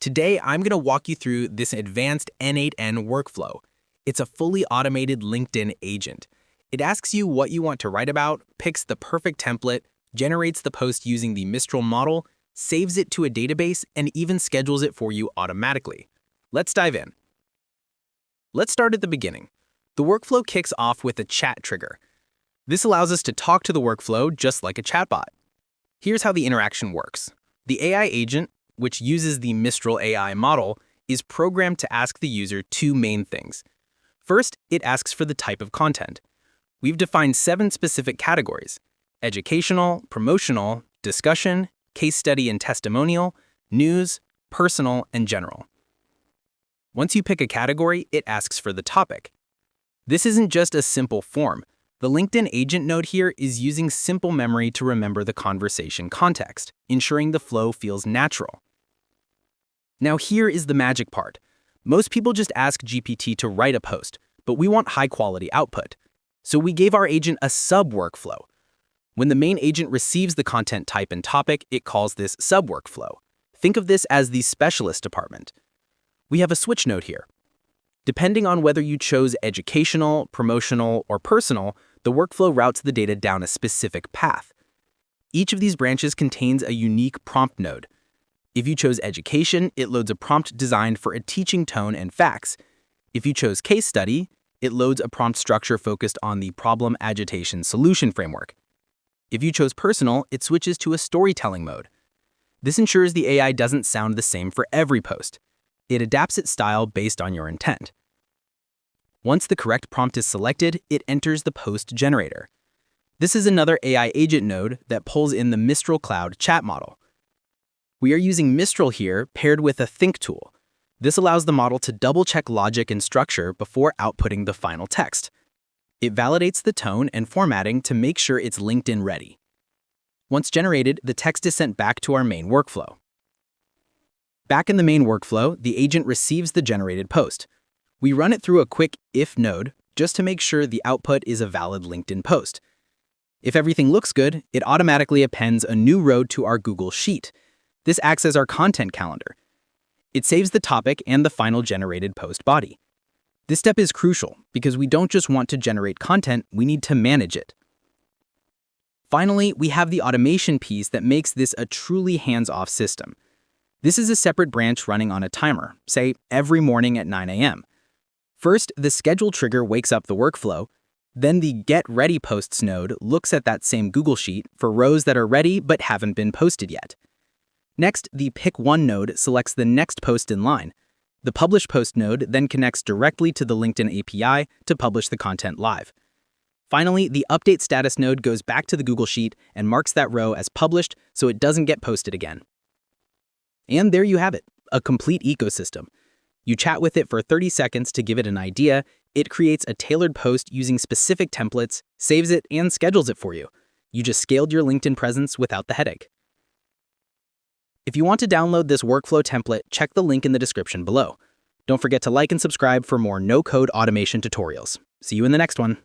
Today, I'm going to walk you through this advanced n8n workflow. It's a fully automated LinkedIn agent. It asks you what you want to write about, picks the perfect template, generates the post using the Mistral model, saves it to a database, and even schedules it for you automatically. Let's dive in. Let's start at the beginning. The workflow kicks off with a chat trigger. This allows us to talk to the workflow just like a chatbot. Here's how the interaction works. The AI agent, which uses the Mistral AI model, is programmed to ask the user two main things. First, it asks for the type of content. We've defined 7 specific categories: educational, promotional, discussion, case study and testimonial, news, personal, and general. Once you pick a category, it asks for the topic. This isn't just a simple form. The LinkedIn agent node here is using simple memory to remember the conversation context, ensuring the flow feels natural. Now here is the magic part. Most people just ask GPT to write a post, but we want high-quality output. So we gave our agent a sub-workflow. When the main agent receives the content type and topic, it calls this sub-workflow. Think of this as the specialist department. We have a switch node here. Depending on whether you chose educational, promotional, or personal, the workflow routes the data down a specific path. Each of these branches contains a unique prompt node. If you chose education, it loads a prompt designed for a teaching tone and facts. If you chose case study, it loads a prompt structure focused on the problem agitation solution framework. If you chose personal, it switches to a storytelling mode. This ensures the AI doesn't sound the same for every post. It adapts its style based on your intent. Once the correct prompt is selected, it enters the post generator. This is another AI agent node that pulls in the Mistral Cloud chat model. We are using Mistral here paired with a think tool. This allows the model to double-check logic and structure before outputting the final text. It validates the tone and formatting to make sure it's LinkedIn ready. Once generated, the text is sent back to our main workflow. Back in the main workflow, the agent receives the generated post. We run it through a quick if node just to make sure the output is a valid LinkedIn post. If everything looks good, it automatically appends a new row to our Google Sheet. This acts as our content calendar. It saves the topic and the final generated post body. This step is crucial because we don't just want to generate content, we need to manage it. Finally, we have the automation piece that makes this a truly hands-off system. This is a separate branch running on a timer, say every morning at 9 a.m. First, the schedule trigger wakes up the workflow. Then the Get Ready Posts node looks at that same Google Sheet for rows that are ready but haven't been posted yet. Next, the Pick One node selects the next post in line. The Publish Post node then connects directly to the LinkedIn API to publish the content live. Finally, the Update Status node goes back to the Google Sheet and marks that row as published so it doesn't get posted again. And there you have it, a complete ecosystem. You chat with it for 30 seconds to give it an idea, it creates a tailored post using specific templates, saves it, and schedules it for you. You just scaled your LinkedIn presence without the headache. If you want to download this workflow template, check the link in the description below. Don't forget to like and subscribe for more no-code automation tutorials. See you in the next one.